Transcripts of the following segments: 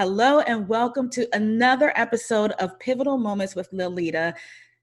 Hello and welcome to another episode of Pivotal Moments with Liletta.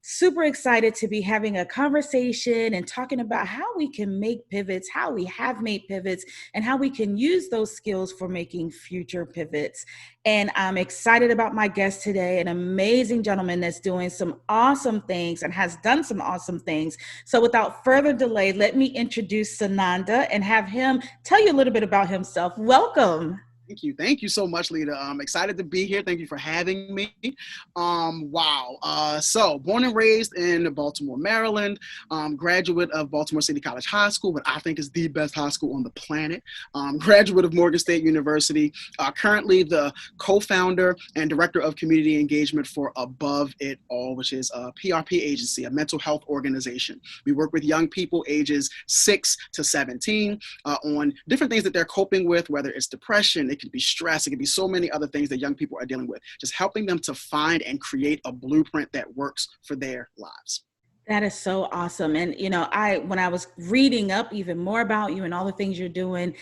Super excited to be having a conversation and talking about how we can make pivots, how we have made pivots, and how we can use those skills for making future pivots. And I'm excited about my guest today, an amazing gentleman that's doing some awesome things and has done some awesome things. So without further delay, let me introduce Tsanonda and have him tell you a little bit about himself. Welcome. Thank you. Thank you so much, Lita. I'm excited to be here. Thank you for having me. So born and raised in Baltimore, Maryland, graduate of Baltimore City College High School, what I think is the best high school on the planet. Graduate of Morgan State University, currently the co-founder and director of community engagement for Above It All, which is a PRP agency, a mental health organization. We work with young people ages 6 to 17 on different things that they're coping with, whether it's depression, it could be stress, it could be so many other things that young people are dealing with, just helping them to find and create a blueprint that works for their lives. That is so awesome. And, when I was reading up even more about you and all the things you're doing,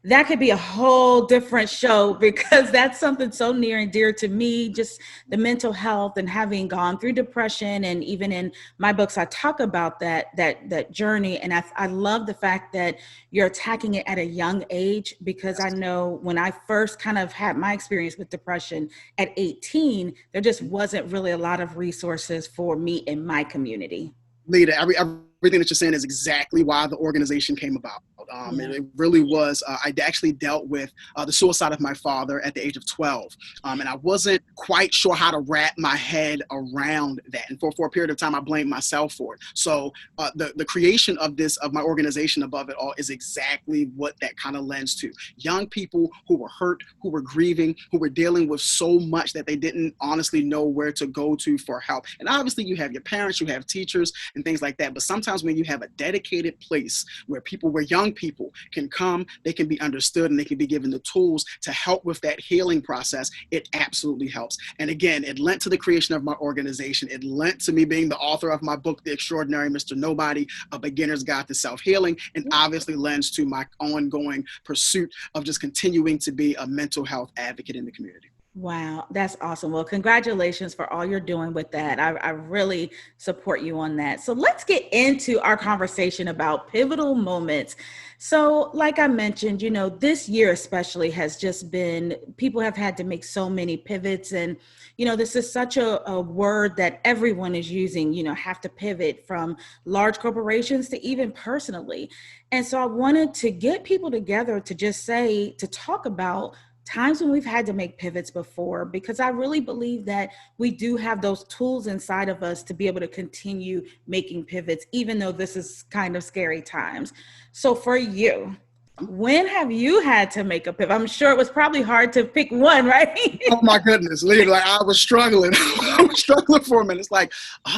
that could be a whole different show because that's something so near and dear to me, just the mental health and having gone through depression. And even in my books, I talk about that journey. And I love the fact that you're attacking it at a young age, because I know when I first kind of had my experience with depression at 18, there just wasn't really a lot of resources for me in my community. Lita, everything that you're saying is exactly why the organization came about. It really was. I actually dealt with the suicide of my father at the age of 12. And I wasn't quite sure how to wrap my head around that. And for a period of time, I blamed myself for it. So the creation of my organization Above It All is exactly what that kind of lends to. Young people who were hurt, who were grieving, who were dealing with so much that they didn't honestly know where to go to for help. And obviously you have your parents, you have teachers and things like that. But sometimes when you have a dedicated place where young people can come, they can be understood, and they can be given the tools to help with that healing process, it absolutely helps. And again, it lent to the creation of my organization. It lent to me being the author of my book, The Extraordinary Mr. Nobody, A Beginner's Guide to Self-Healing, and obviously lends to my ongoing pursuit of just continuing to be a mental health advocate in the community. Wow, that's awesome. Well, congratulations for all you're doing with that. I really support you on that. So let's get into our conversation about pivotal moments. So like I mentioned, this year especially has just been, people have had to make so many pivots. And, this is such a word that everyone is using, have to pivot, from large corporations to even personally. And so I wanted to get people together to talk about times when we've had to make pivots before, because I really believe that we do have those tools inside of us to be able to continue making pivots, even though this is kind of scary times. So for you, when have you had to make a pivot? I'm sure it was probably hard to pick one, right? Oh my goodness, Lita, I was struggling. I was struggling for a minute. It's like,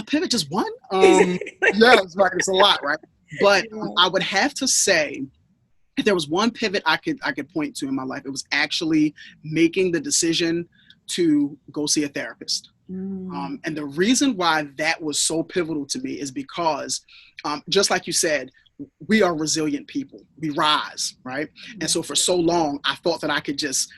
pivot just one? Yeah, it's right. It's a lot, right? But I would have to say, if there was one pivot I could point to in my life, it was actually making the decision to go see a therapist. And the reason why that was so pivotal to me is because, just like you said, we are resilient people. We rise, right? And so for so long, I thought that I could just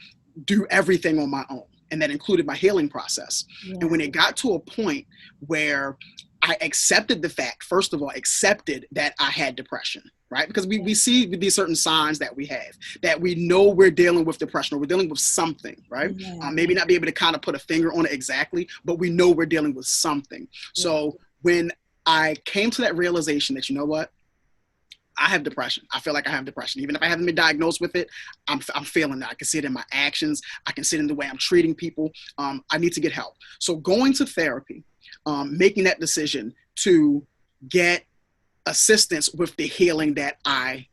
do everything on my own. And that included my healing process. Yeah. And when it got to a point where I accepted the fact, first of all, accepted that I had depression, right? Because we see these certain signs that we have, that we know we're dealing with depression or we're dealing with something, right? Yeah. Maybe not be able to kind of put a finger on it exactly, but we know we're dealing with something. Yeah. So when I came to that realization that, you know what? I have depression. I feel like I have depression. Even if I haven't been diagnosed with it, I'm feeling that. I can see it in my actions. I can see it in the way I'm treating people. I need to get help. So going to therapy, making that decision to get assistance with the healing that I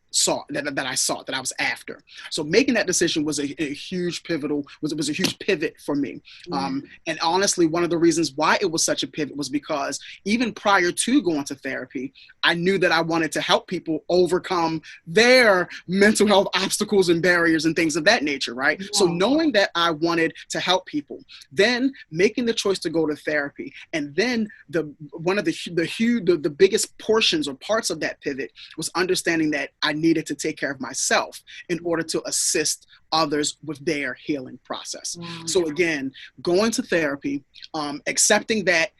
that I was after. So making that decision was a huge was a huge pivot for me. And honestly, one of the reasons why it was such a pivot was because even prior to going to therapy, I knew that I wanted to help people overcome their mental health obstacles and barriers and things of that nature, right? Yeah. So knowing that I wanted to help people, then making the choice to go to therapy, and then one of the biggest portions or parts of that pivot was understanding that I needed to take care of myself in order to assist others with their healing process. Wow. So again, going to therapy, accepting that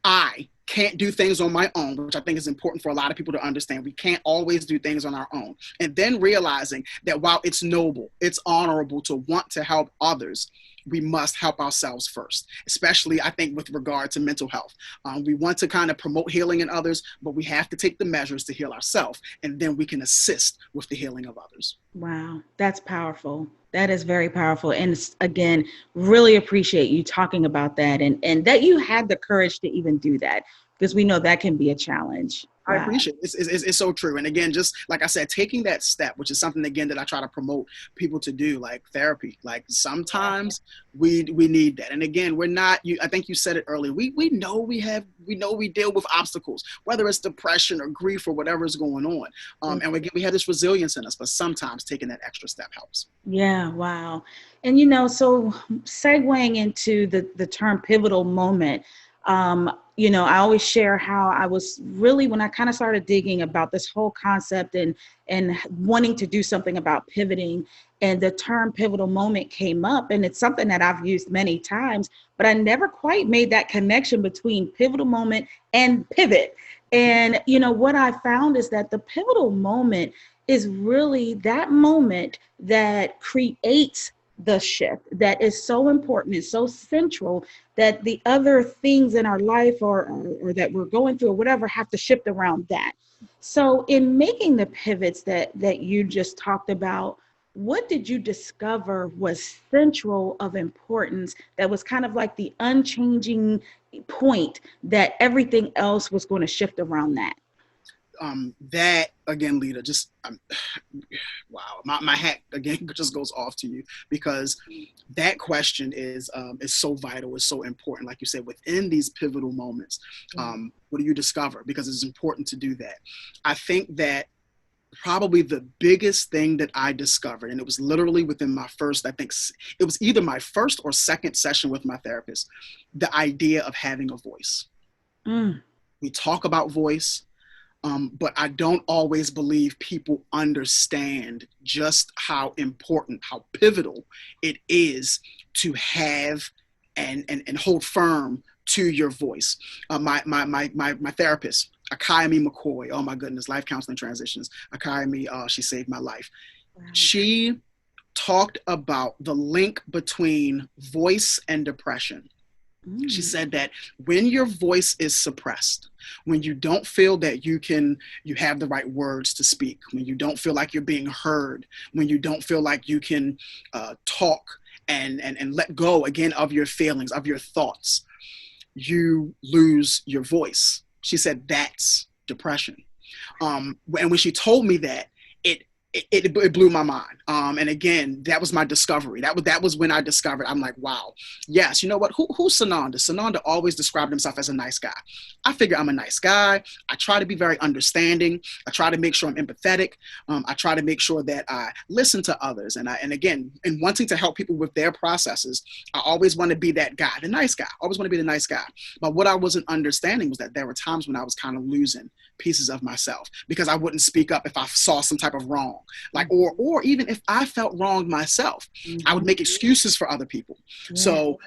I can't do things on my own, which I think is important for a lot of people to understand. We can't always do things on our own. And then realizing that while it's noble, it's honorable to want to help others, we must help ourselves first, especially I think with regard to mental health. We want to kind of promote healing in others, but we have to take the measures to heal ourselves, and then we can assist with the healing of others. Wow, that's powerful. That is very powerful. And again, really appreciate you talking about that, and that you had the courage to even do that, because we know that can be a challenge. I Wow. appreciate it. It's so true. And again, just like I said, taking that step, which is something, again, that I try to promote people to do, like therapy. Like sometimes we need that. And again, we're not, I think you said it earlier, we know we deal with obstacles, whether it's depression or grief or whatever is going on. And we have this resilience in us, but sometimes taking that extra step helps. Yeah, wow. And so segueing into the term pivotal moment, I always share how I was really, when I kind of started digging about this whole concept and wanting to do something about pivoting, and the term pivotal moment came up, and it's something that I've used many times, but I never quite made that connection between pivotal moment and pivot. And, what I found is that the pivotal moment is really that moment that creates the shift that is so important, is so central, that the other things in our life or that we're going through or whatever have to shift around that. So in making the pivots that you just talked about, what did you discover was central of importance, that was kind of like the unchanging point that everything else was going to shift around that? That again, Lita, just wow, my hat again just goes off to you, because that question is so vital, is so important. Like you said, within these pivotal moments, what do you discover? Because it's important to do that. I think that probably the biggest thing that I discovered, and it was literally within my first, I think it was either my first or second session with my therapist, the idea of having a voice. We talk about voice. But I don't always believe people understand just how important, how pivotal it is to have and hold firm to your voice. My therapist, Akayemi McCoy, oh my goodness, life counseling transitions. Akayemi, she saved my life. Wow. She talked about the link between voice and depression. She said that when your voice is suppressed, when you don't feel that you have the right words to speak, when you don't feel like you're being heard, when you don't feel like you can talk and let go again of your feelings, of your thoughts, you lose your voice. She said that's depression. And when she told me that, it blew my mind. And again, that was my discovery. That was when I discovered, I'm like, wow, yes, you know what? Who's Tsanonda? Tsanonda always described himself as a nice guy. I figure I'm a nice guy. I try to be very understanding. I try to make sure I'm empathetic. I try to make sure that I listen to others. And again, in wanting to help people with their processes, I always want to be that guy, the nice guy. I always want to be the nice guy. But what I wasn't understanding was that there were times when I was kind of losing pieces of myself because I wouldn't speak up if I saw some type of wrong. Like, or even if I felt wronged myself, I would make excuses for other people. Yeah. So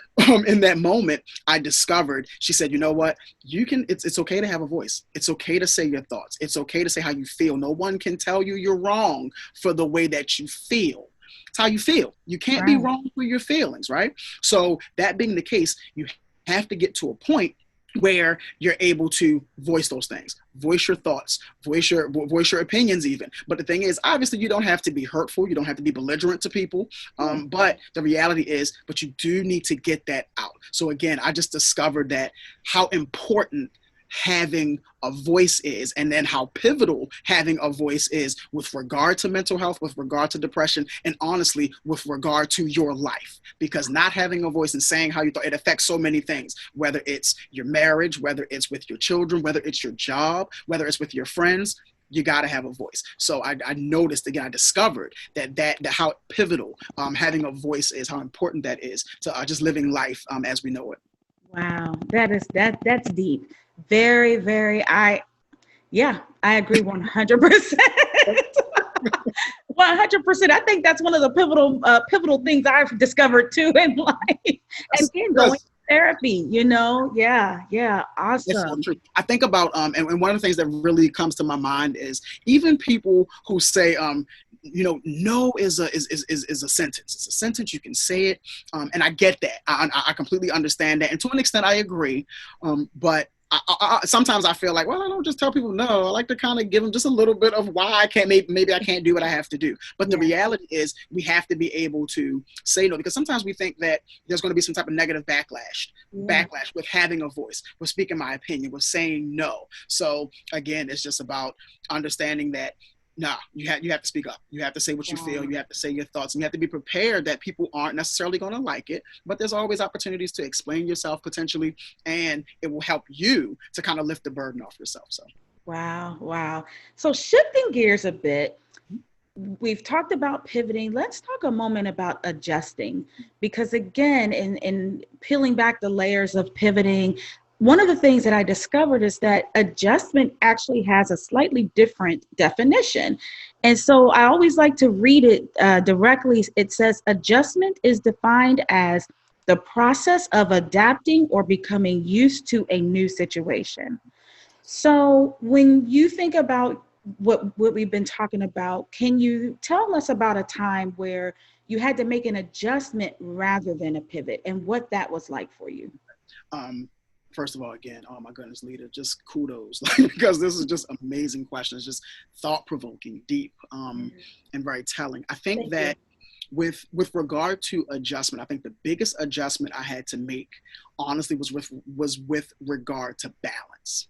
in that moment, I discovered, she said, you know what, it's okay to have a voice. It's okay to say your thoughts. It's okay to say how you feel. No one can tell you you're wrong for the way that you feel. It's how you feel. You can't be wrong for your feelings, right? So that being the case, you have to get to a point where you're able to voice those things, voice your thoughts, voice your opinions even. But the thing is, obviously, you don't have to be hurtful. You don't have to be belligerent to people. But the reality is, but you do need to get that out. So again, I just discovered that how important having a voice is, and then how pivotal having a voice is with regard to mental health, with regard to depression, and honestly, with regard to your life. Because not having a voice and saying how you thought, it affects so many things, whether it's your marriage, whether it's with your children, whether it's your job, whether it's with your friends. You got to have a voice. So I noticed, again, I discovered that how pivotal having a voice is, how important that is to just living life as we know it. Wow, that's deep. Very, very, I agree 100%. 100%. I think that's one of the pivotal things I've discovered too in life. And again, going to therapy, Yeah. Awesome. It's so true. I think about, and one of the things that really comes to my mind is even people who say, no is a sentence. It's a sentence. You can say it. And I get that. I completely understand that. And to an extent, I agree. But sometimes I feel like, well, I don't just tell people no. I like to kind of give them just a little bit of why I can't, maybe I can't do what I have to do. But the reality is we have to be able to say no, because sometimes we think that there's going to be some type of negative backlash with having a voice, with speaking my opinion, with saying no. So again, it's just about understanding that you have to speak up. You have to say what you feel. You have to say your thoughts, and you have to be prepared that people aren't necessarily going to like it, but there's always opportunities to explain yourself potentially, and it will help you to kind of lift the burden off yourself. So, wow. So shifting gears a bit, we've talked about pivoting. Let's talk a moment about adjusting, because again, in peeling back the layers of pivoting, one of the things that I discovered is that adjustment actually has a slightly different definition. And so I always like to read it directly. It says adjustment is defined as the process of adapting or becoming used to a new situation. So when you think about what we've been talking about, can you tell us about a time where you had to make an adjustment rather than a pivot, and what that was like for you? First of all, again, oh my goodness, Lita, just kudos, because this is just amazing questions, just thought-provoking, deep, and very telling. I think that with regard to adjustment, I think the biggest adjustment I had to make, honestly, was with regard to balance.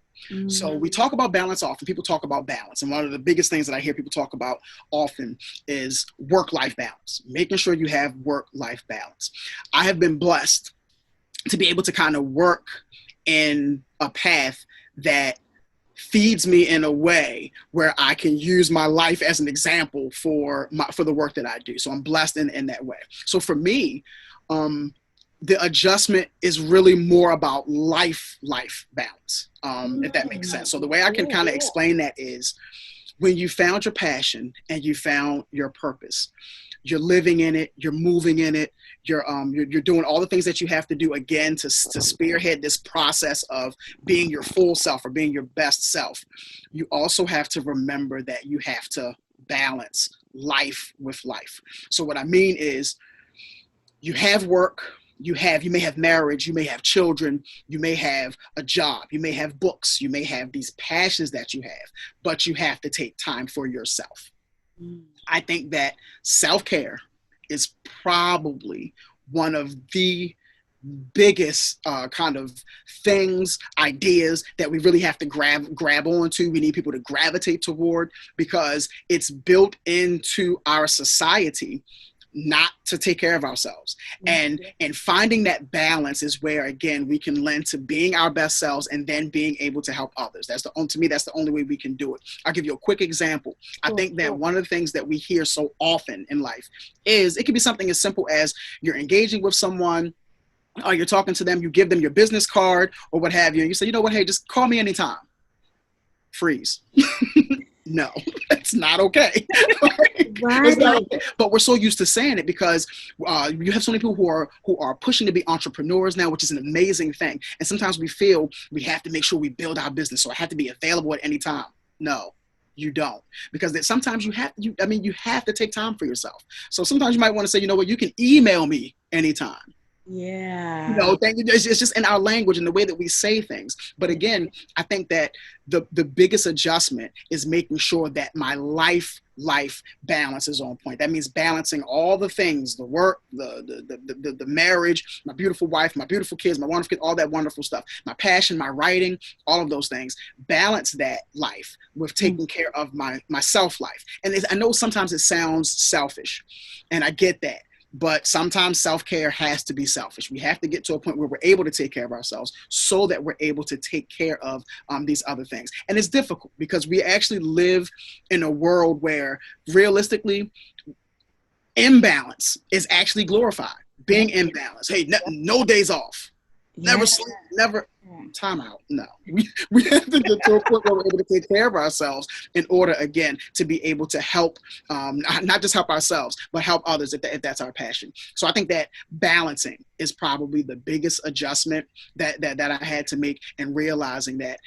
So we talk about balance often. People talk about balance. And one of the biggest things that I hear people talk about often is work-life balance, making sure you have work-life balance. I have been blessed to be able to kind of work in a path that feeds me in a way where I can use my life as an example for the work that I do. So I'm blessed in that way. So for me, the adjustment is really more about life balance, if that makes sense. So the way I can kind of explain that is when you found your passion and you found your purpose, you're living in it, you're moving in it, you're doing all the things that you have to do, again, to spearhead this process of being your full self or being your best self. You also have to remember that you have to balance life with life. So what I mean is you have work, you may have marriage, you may have children, you may have a job, you may have books, you may have these passions that you have, but you have to take time for yourself. I think that self-care is probably one of the biggest kind of things, ideas that we really have to grab onto. We need people to gravitate toward, because it's built into our society not to take care of ourselves. And finding that balance is where, again, we can lend to being our best selves and then being able to help others. To me, that's the only way we can do it. I'll give you a quick example. I think that one of the things that we hear so often in life is, it can be something as simple as you're engaging with someone, or you're talking to them, you give them your business card or what have you, and you say, you know what, hey, just call me anytime. Freeze. No, that's not okay. Right. It's not okay. But we're so used to saying it because you have so many people who are pushing to be entrepreneurs now, which is an amazing thing. And sometimes we feel we have to make sure we build our business, so I have to be available at any time. No, you don't, because sometimes you have to take time for yourself. So sometimes you might want to say, you know what, you can email me anytime. Yeah. It's just in our language and the way that we say things. But again, I think that the biggest adjustment is making sure that my life balance is on point. That means balancing all the things, the work, the marriage, my beautiful wife, my beautiful kids, my wonderful kids, all that wonderful stuff, my passion, my writing, all of those things. Balance that life with taking care of my self life. And I know sometimes it sounds selfish, and I get that. But sometimes self-care has to be selfish. We have to get to a point where we're able to take care of ourselves so that we're able to take care of these other things. And it's difficult because we actually live in a world where realistically, imbalance is actually glorified. Being imbalanced. Hey, no days off. Yeah. Never sleep, never time out. No, we have to get to a point where we're able to take care of ourselves in order, again, to be able to help, not just help ourselves, but help others if that's our passion. So I think that balancing is probably the biggest adjustment that I had to make, and realizing that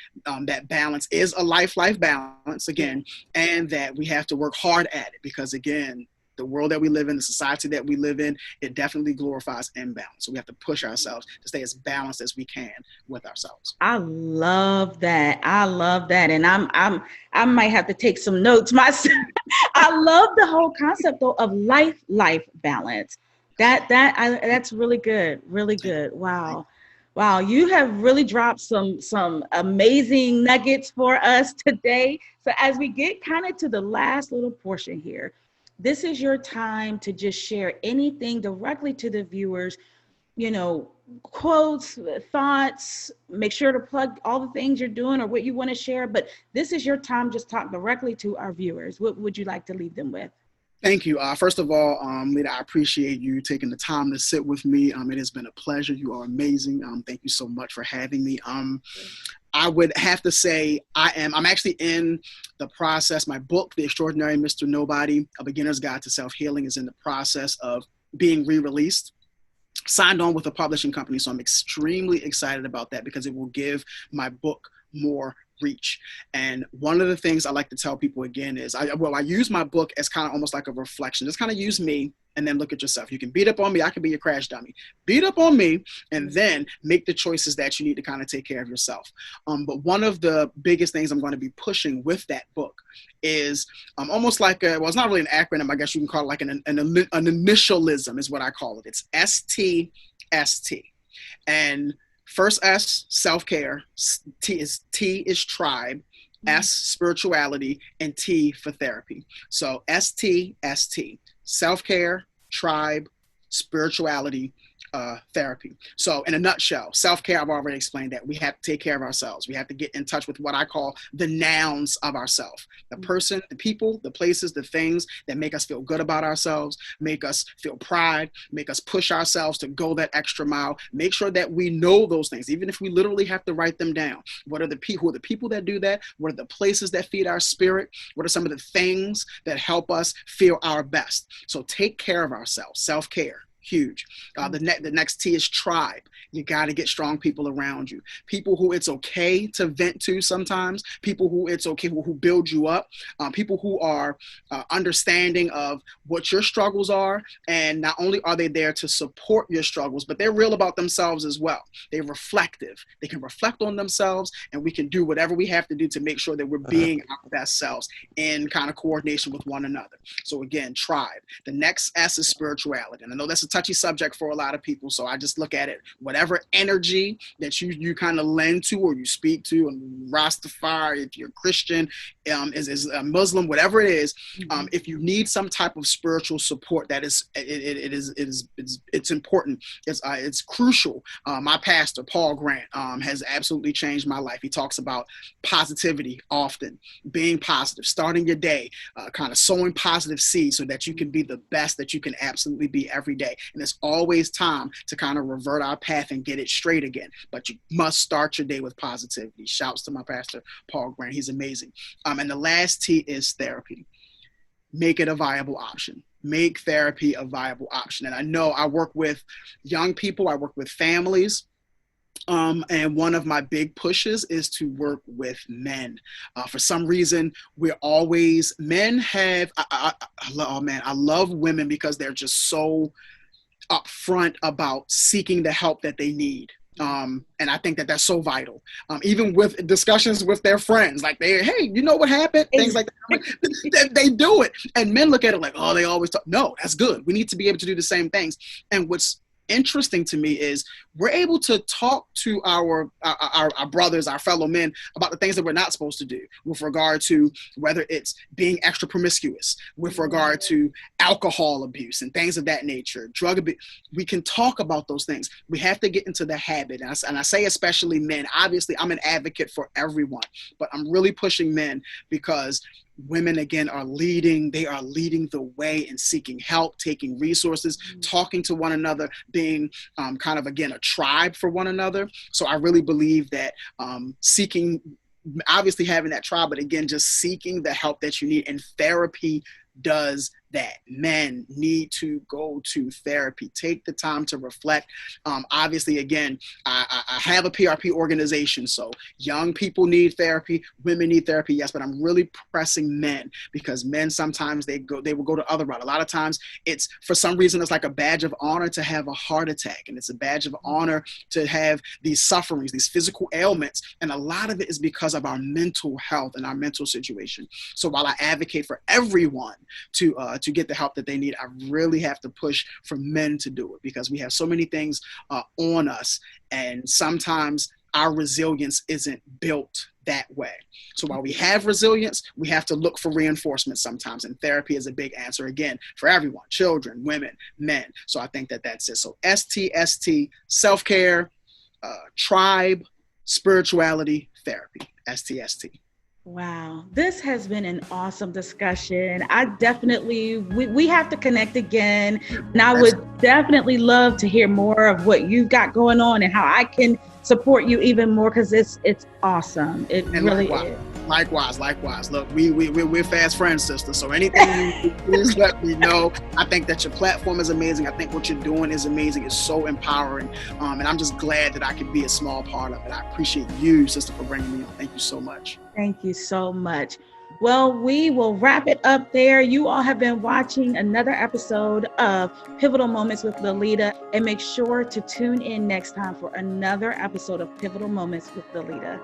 that balance is a life balance, again, and that we have to work hard at it, because, again, the world that we live in, the society that we live in, it definitely glorifies imbalance. So we have to push ourselves to stay as balanced as we can with ourselves. I love that. I love that. And I might have to take some notes myself. I love the whole concept though of life balance. That's really good. Really good. Wow. Wow, you have really dropped some amazing nuggets for us today. So as we get kind of to the last little portion here, this is your time to just share anything directly to the viewers, quotes, thoughts, make sure to plug all the things you're doing or what you want to share. But this is your time, just talk directly to our viewers. What would you like to leave them with? Thank you. First of all, Lita, I appreciate you taking the time to sit with me. It has been a pleasure. You are amazing. Thank you so much for having me. I would have to say I'm actually in the process. My book, The Extraordinary Mr. Nobody, A Beginner's Guide to Self-Healing, is in the process of being re-released. Signed on with a publishing company, so I'm extremely excited about that, because it will give my book more reach. And one of the things I like to tell people, again, is I use my book as kind of almost like a reflection. Just kind of use me and then look at yourself. You can beat up on me. I can be your crash dummy. Beat up on me and then make the choices that you need to kind of take care of yourself. But one of the biggest things I'm going to be pushing with that book is almost like it's not really an acronym. I guess you can call it like an initialism is what I call it. It's STST. And first S, self-care, T is tribe, S, spirituality, and T for therapy. So STST, self-care, tribe, spirituality, therapy. So in a nutshell, self-care, I've already explained that. We have to take care of ourselves. We have to get in touch with what I call the nouns of ourselves. The person, the people, the places, the things that make us feel good about ourselves, make us feel pride, make us push ourselves to go that extra mile. Make sure that we know those things, even if we literally have to write them down. What are the people? Who are the people that do that? What are the places that feed our spirit? What are some of the things that help us feel our best? So take care of ourselves. Self-care. Huge. The next T is tribe. You got to get strong people around you. People who it's okay to vent to sometimes. People who it's okay, who build you up. People who are understanding of what your struggles are. And not only are they there to support your struggles, but they're real about themselves as well. They're reflective. They can reflect on themselves, and we can do whatever we have to do to make sure that we're being our best selves in kind of coordination with one another. So again, tribe. The next S is spirituality. And I know that's a touchy subject for a lot of people, so I just look at it, whatever energy that you kind of lend to or you speak to, and Rastafari, if you're Christian, is a Muslim, whatever it is, if you need some type of spiritual support, that is it's important. It's crucial. My pastor, Paul Grant, has absolutely changed my life. He talks about positivity often, being positive, starting your day, kind of sowing positive seeds so that you can be the best that you can absolutely be every day. And it's always time to kind of revert our path and get it straight again. But you must start your day with positivity. Shouts to my pastor, Paul Grant. He's amazing. And the last T is therapy. Make it a viable option. Make therapy a viable option. And I know I work with young people. I work with families. And one of my big pushes is to work with men. For some reason, men have, I love women because they're just so upfront about seeking the help that they need. And I think that that's so vital. Even with discussions with their friends, like hey, you know what happened? Things like that. They do it. And men look at it like, oh, they always talk. No, that's good. We need to be able to do the same things. And what's interesting to me is we're able to talk to our brothers, our fellow men, about the things that we're not supposed to do, with regard to whether it's being extra promiscuous, with regard to alcohol abuse and things of that nature, drug abuse. We can talk about those things. We have to get into the habit. And I say especially men. Obviously, I'm an advocate for everyone, but I'm really pushing men because women, again, are leading. They are leading the way in seeking help, taking resources, talking to one another, being kind of, again, a tribe for one another. So I really believe that seeking, obviously having that tribe, but again, just seeking the help that you need. And therapy does that. Men need to go to therapy. Take the time to reflect. Obviously, again, I have a PRP organization, so young people need therapy, women need therapy, yes, but I'm really pressing men, because men sometimes they will go to other route. A lot of times it's, for some reason, it's like a badge of honor to have a heart attack, and it's a badge of honor to have these sufferings, these physical ailments, and a lot of it is because of our mental health and our mental situation. So while I advocate for everyone to get the help that they need, I really have to push for men to do it, because we have so many things on us, and sometimes our resilience isn't built that way. So while we have resilience, we have to look for reinforcement sometimes, and therapy is a big answer, again, for everyone: children, women, men. So I think that that's it. So STST, self-care, tribe, spirituality, therapy, STST. Wow, this has been an awesome discussion. I definitely, we have to connect again. And I would definitely love to hear more of what you've got going on and how I can support you even more, because it's awesome. It really is. Likewise. Look, we're fast friends, sister. So anything you please let me know. I think that your platform is amazing. I think what you're doing is amazing. It's so empowering. And I'm just glad that I could be a small part of it. I appreciate you, sister, for bringing me on. Thank you so much. Thank you so much. Well, we will wrap it up there. You all have been watching another episode of Pivotal Moments with Liletta, and make sure to tune in next time for another episode of Pivotal Moments with Liletta.